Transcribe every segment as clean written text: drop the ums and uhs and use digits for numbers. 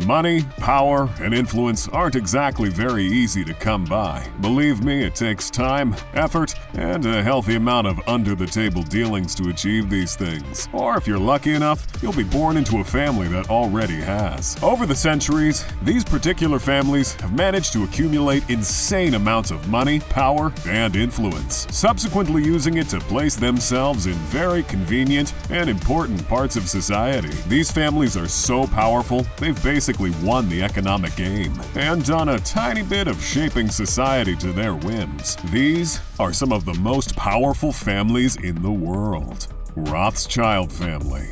Money, power, and influence aren't exactly very easy to come by. Believe me, it takes time, effort, and a healthy amount of under-the-table dealings to achieve these things. Or if you're lucky enough, you'll be born into a family that already has. Over the centuries, these particular families have managed to accumulate insane amounts of money, power, and influence, subsequently using it to place themselves in very convenient and important parts of society. These families are so powerful, they've basically won the economic game and done a tiny bit of shaping society to their whims. These are some of the most powerful families in the world. Rothschild family.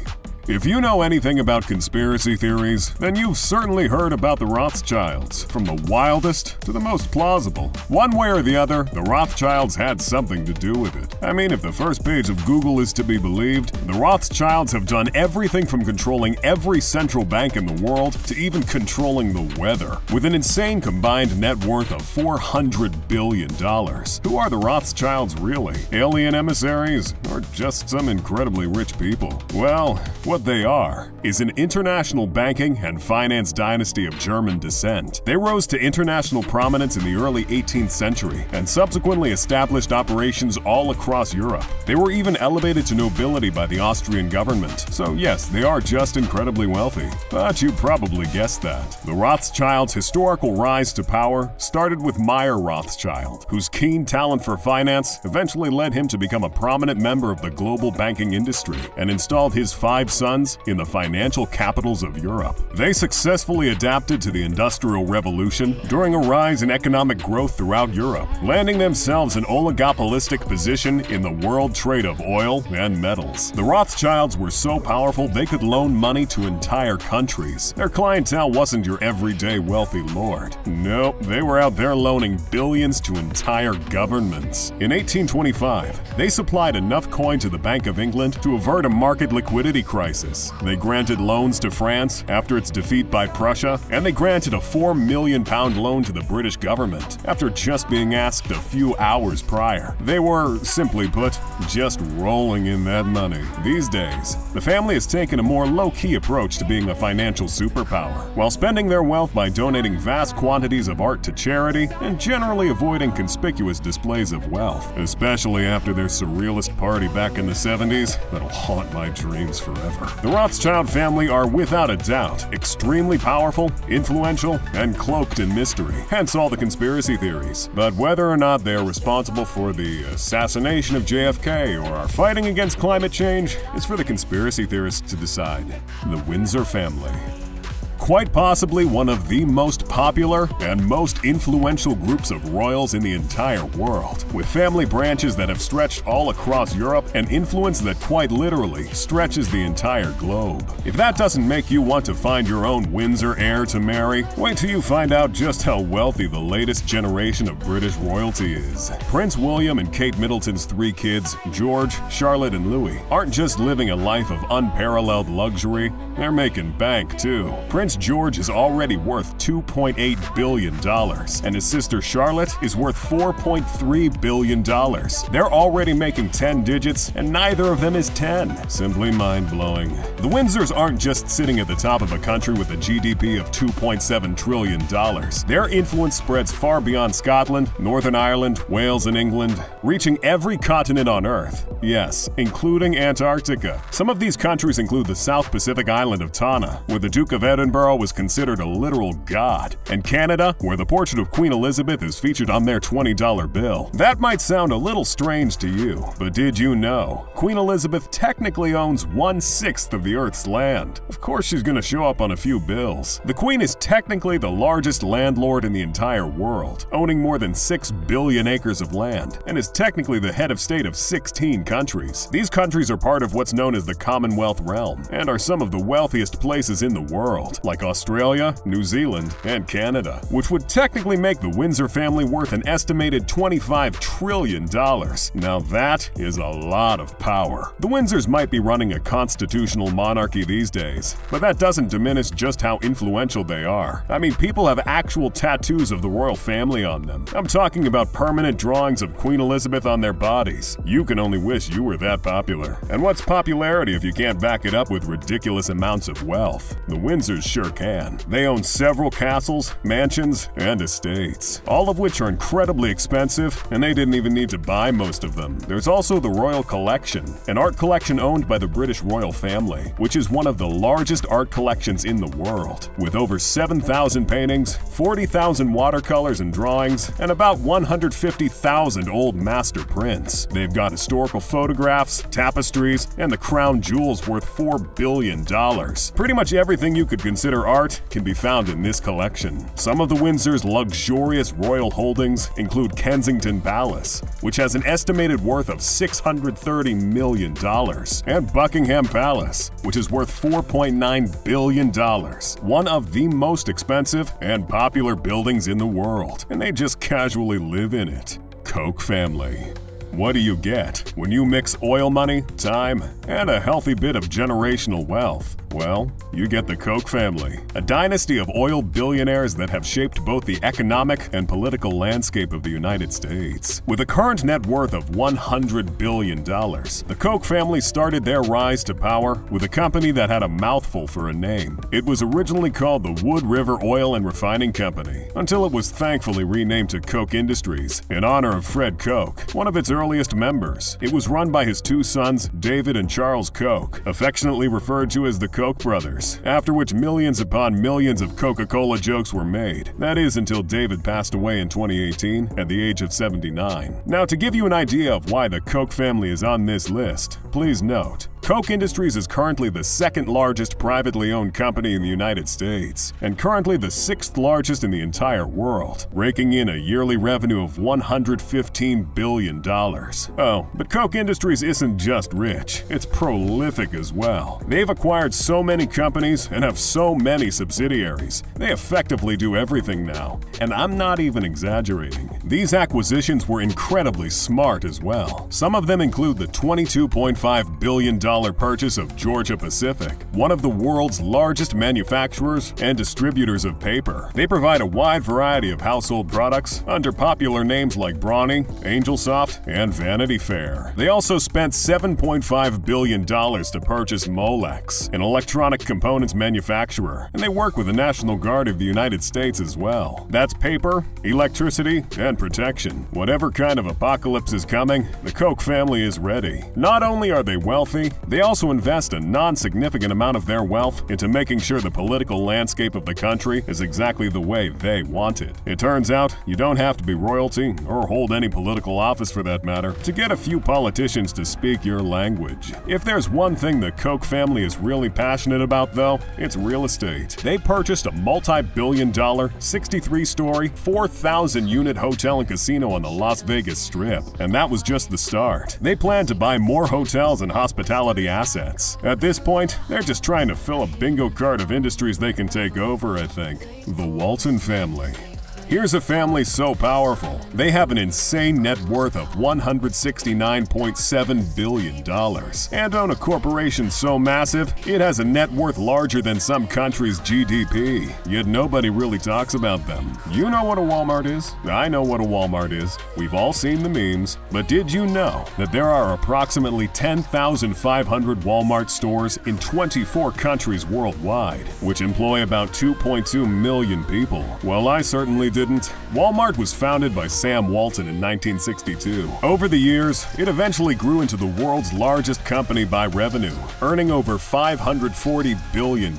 If you know anything about conspiracy theories, then you've certainly heard about the Rothschilds, from the wildest to the most plausible. One way or the other, the Rothschilds had something to do with it. I mean, if the first page of Google is to be believed, the Rothschilds have done everything from controlling every central bank in the world to even controlling the weather, with an insane combined net worth of $400 billion. Who are the Rothschilds really? Alien emissaries, or just some incredibly rich people? Well, what they are is an international banking and finance dynasty of German descent. They rose to international prominence in the early 18th century and subsequently established operations all across Europe. They were even elevated to nobility by the Austrian government. So yes, they are just incredibly wealthy. But you probably guessed that. The Rothschilds' historical rise to power started with Meyer Rothschild, whose keen talent for finance eventually led him to become a prominent member of the global banking industry and installed his 5 sons in the financial capitals of Europe. They successfully adapted to the Industrial Revolution during a rise in economic growth throughout Europe, landing themselves an oligopolistic position in the world trade of oil and metals. The Rothschilds were so powerful they could loan money to entire countries. Their clientele wasn't your everyday wealthy lord. No, they were out there loaning billions to entire governments. In 1825, they supplied enough coin to the Bank of England to avert a market liquidity crisis. They granted loans to France after its defeat by Prussia, and they granted a £4 million loan to the British government after just being asked a few hours prior. They were, simply put, just rolling in that money. These days, the family has taken a more low-key approach to being a financial superpower, while spending their wealth by donating vast quantities of art to charity and generally avoiding conspicuous displays of wealth, especially after their surrealist party back in the 70s that'll haunt my dreams forever. The Rothschild family are without a doubt extremely powerful, influential, and cloaked in mystery, hence all the conspiracy theories. But whether or not they are responsible for the assassination of JFK or are fighting against climate change is for the conspiracy theorists to decide. The Windsor family. Quite possibly one of the most popular and most influential groups of royals in the entire world, with family branches that have stretched all across Europe and influence that quite literally stretches the entire globe. If that doesn't make you want to find your own Windsor heir to marry, wait till you find out just how wealthy the latest generation of British royalty is. Prince William and Kate Middleton's 3 kids, George, Charlotte, and Louis, aren't just living a life of unparalleled luxury, they're making bank too. Prince George is already worth $2.8 billion, and his sister Charlotte is worth $4.3 billion. They're already making 10 digits, and neither of them is 10. Simply mind-blowing. The Windsors aren't just sitting at the top of a country with a GDP of $2.7 trillion. Their influence spreads far beyond Scotland, Northern Ireland, Wales, and England, reaching every continent on Earth. Yes, including Antarctica. Some of these countries include the South Pacific island of Tanna, where the Duke of Edinburgh was considered a literal god, and Canada, where the portrait of Queen Elizabeth is featured on their $20 bill. That might sound a little strange to you, but did you know Queen Elizabeth technically owns 1/6 of the Earth's land? Of course she's gonna show up on a few bills. The Queen is technically the largest landlord in the entire world, owning more than 6 billion acres of land, and is technically the head of state of 16 countries. These countries are part of what's known as the Commonwealth realm, and are some of the wealthiest places in the world, like Australia, New Zealand, and Canada, which would technically make the Windsor family worth an estimated $25 trillion. Now that is a lot of power. The Windsors might be running a constitutional monarchy these days, but that doesn't diminish just how influential they are. I mean, people have actual tattoos of the royal family on them. I'm talking about permanent drawings of Queen Elizabeth on their bodies. You can only wish you were that popular. And what's popularity if you can't back it up with ridiculous amounts amounts of wealth. The Windsors sure can. They own several castles, mansions, and estates, all of which are incredibly expensive, and they didn't even need to buy most of them. There's also the Royal Collection, an art collection owned by the British royal family, which is one of the largest art collections in the world, with over 7,000 paintings, 40,000 watercolors and drawings, and about 150,000 old master prints. They've got historical photographs, tapestries, and the crown jewels worth $4 billion. Pretty much everything you could consider art can be found in this collection. Some of the Windsors' luxurious royal holdings include Kensington Palace, which has an estimated worth of $630 million, and Buckingham Palace, which is worth $4.9 billion, one of the most expensive and popular buildings in the world, and they just casually live in it. Koch family. What do you get when you mix oil money, time, and a healthy bit of generational wealth? Well, you get the Koch family, a dynasty of oil billionaires that have shaped both the economic and political landscape of the United States. With a current net worth of $100 billion, the Koch family started their rise to power with a company that had a mouthful for a name. It was originally called the Wood River Oil and Refining Company, until it was thankfully renamed to Koch Industries in honor of Fred Koch, one of its earliest members. It was run by his two sons, David and Charles Koch, affectionately referred to as the Koch brothers, after which millions upon millions of Coca-Cola jokes were made. That is until David passed away in 2018 at the age of 79. Now, to give you an idea of why the Koch family is on this list, please note, Koch Industries is currently the second largest privately owned company in the United States, and currently the sixth largest in the entire world, raking in a yearly revenue of $115 billion. Oh, but Koch Industries isn't just rich, it's prolific as well. They've acquired so many companies and have so many subsidiaries. They effectively do everything now, and I'm not even exaggerating. These acquisitions were incredibly smart as well. Some of them include the $22.5 billion purchase of Georgia Pacific, one of the world's largest manufacturers and distributors of paper. They provide a wide variety of household products under popular names like Brawny, Angelsoft, and Vanity Fair. They also spent $7.5 billion to purchase Molex, an electronic components manufacturer, and they work with the National Guard of the United States as well. That's paper, electricity, and protection. Whatever kind of apocalypse is coming, the Koch family is ready. Not only are they wealthy, they also invest a non-significant amount of their wealth into making sure the political landscape of the country is exactly the way they want it. It turns out, you don't have to be royalty, or hold any political office for that matter, to get a few politicians to speak your language. If there's one thing the Koch family is really passionate about though, it's real estate. They purchased a multi-billion-dollar, 63-story, 4,000-unit hotel and casino on the Las Vegas Strip, and that was just the start. They plan to buy more hotels and hospitality assets. At this point, they're just trying to fill a bingo card of industries they can take over, I think. The Walton family. Here's a family so powerful, they have an insane net worth of $169.7 billion and own a corporation so massive, it has a net worth larger than some countries' GDP. Yet nobody really talks about them. You know what a Walmart is? I know what a Walmart is. We've all seen the memes. But did you know that there are approximately 10,500 Walmart stores in 24 countries worldwide, which employ about 2.2 million people? Well, I certainly didn't. Walmart was founded by Sam Walton in 1962. Over the years, it eventually grew into the world's largest company by revenue, earning over $540 billion,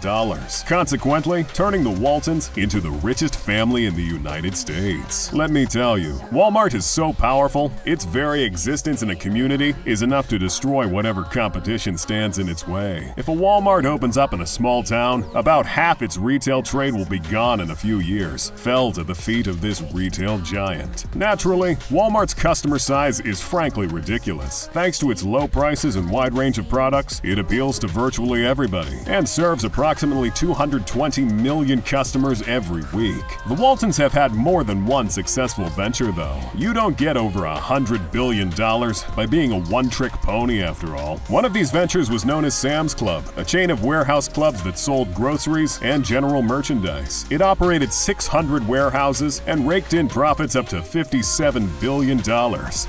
consequently turning the Waltons into the richest family in the United States. Let me tell you, Walmart is so powerful, its very existence in a community is enough to destroy whatever competition stands in its way. If a Walmart opens up in a small town, about half its retail trade will be gone in a few years, felled at the feet of this retail giant. Naturally, Walmart's customer size is frankly ridiculous. Thanks to its low prices and wide range of products, it appeals to virtually everybody and serves approximately 220 million customers every week. The Waltons have had more than one successful venture though. You don't get over $100 billion by being a one-trick pony after all. One of these ventures was known as Sam's Club, a chain of warehouse clubs that sold groceries and general merchandise. It operated 600 warehouses houses and raked in profits up to $57 billion.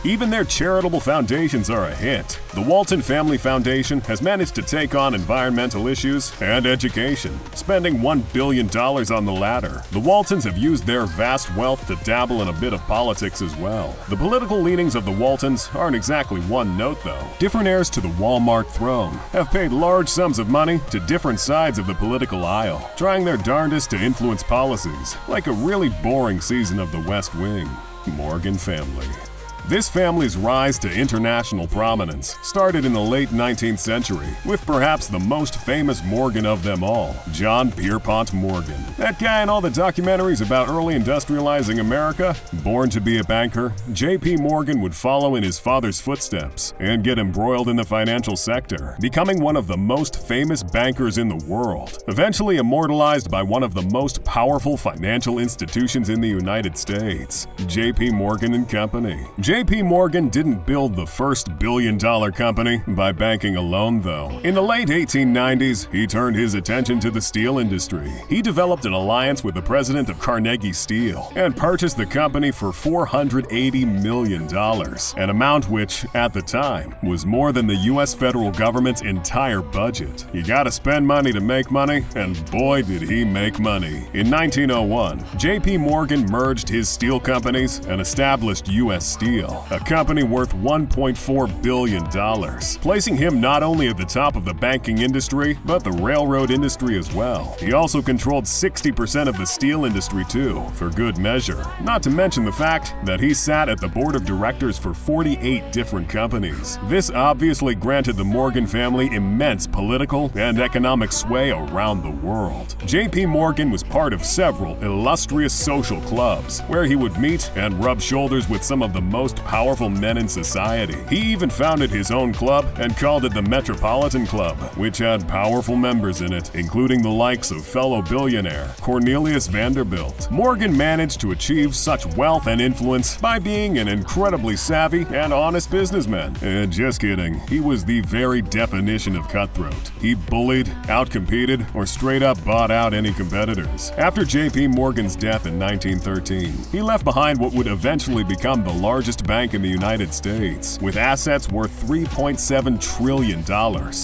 Even their charitable foundations are a hit. The Walton Family Foundation has managed to take on environmental issues and education, spending $1 billion on the latter. The Waltons have used their vast wealth to dabble in a bit of politics as well. The political leanings of the Waltons aren't exactly one note, though. Different heirs to the Walmart throne have paid large sums of money to different sides of the political aisle, trying their darndest to influence policies, like a really boring season of The West Wing. Morgan family. This family's rise to international prominence started in the late 19th century with perhaps the most famous Morgan of them all, John Pierpont Morgan. That guy in all the documentaries about early industrializing America? Born to be a banker, J.P. Morgan would follow in his father's footsteps and get embroiled in the financial sector, becoming one of the most famous bankers in the world, eventually immortalized by one of the most powerful financial institutions in the United States, J.P. Morgan & Company. J.P. Morgan didn't build the first billion-dollar company by banking alone, though. In the late 1890s, he turned his attention to the steel industry. He developed an alliance with the president of Carnegie Steel and purchased the company for $480 million, an amount which, at the time, was more than the U.S. federal government's entire budget. You gotta spend money to make money, and boy did he make money. In 1901, J.P. Morgan merged his steel companies and established U.S. Steel, a company worth $1.4 billion, placing him not only at the top of the banking industry, but the railroad industry as well. He also controlled 60% of the steel industry too, for good measure. Not to mention the fact that he sat at the board of directors for 48 different companies. This obviously granted the Morgan family immense political and economic sway around the world. J.P. Morgan was part of several illustrious social clubs, where he would meet and rub shoulders with some of the most powerful men in society. He even founded his own club and called it the Metropolitan Club, which had powerful members in it, including the likes of fellow billionaire Cornelius Vanderbilt. Morgan managed to achieve such wealth and influence by being an incredibly savvy and honest businessman. And just kidding, he was the very definition of cutthroat. He bullied, outcompeted, or straight up bought out any competitors. After J.P. Morgan's death in 1913, he left behind what would eventually become the largest bank in the United States, with assets worth $3.7 trillion.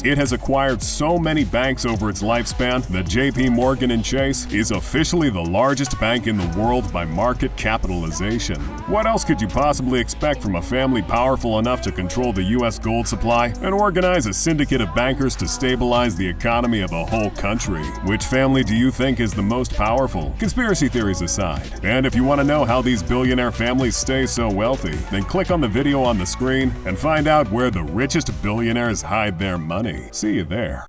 It has acquired so many banks over its lifespan that J.P. Morgan & Chase is officially the largest bank in the world by market capitalization. What else could you possibly expect from a family powerful enough to control the U.S. gold supply and organize a syndicate of bankers to stabilize the economy of a whole country? Which family do you think is the most powerful? Conspiracy theories aside. And if you want to know how these billionaire families stay so wealthy, then click on the video on the screen and find out where the richest billionaires hide their money. See you there.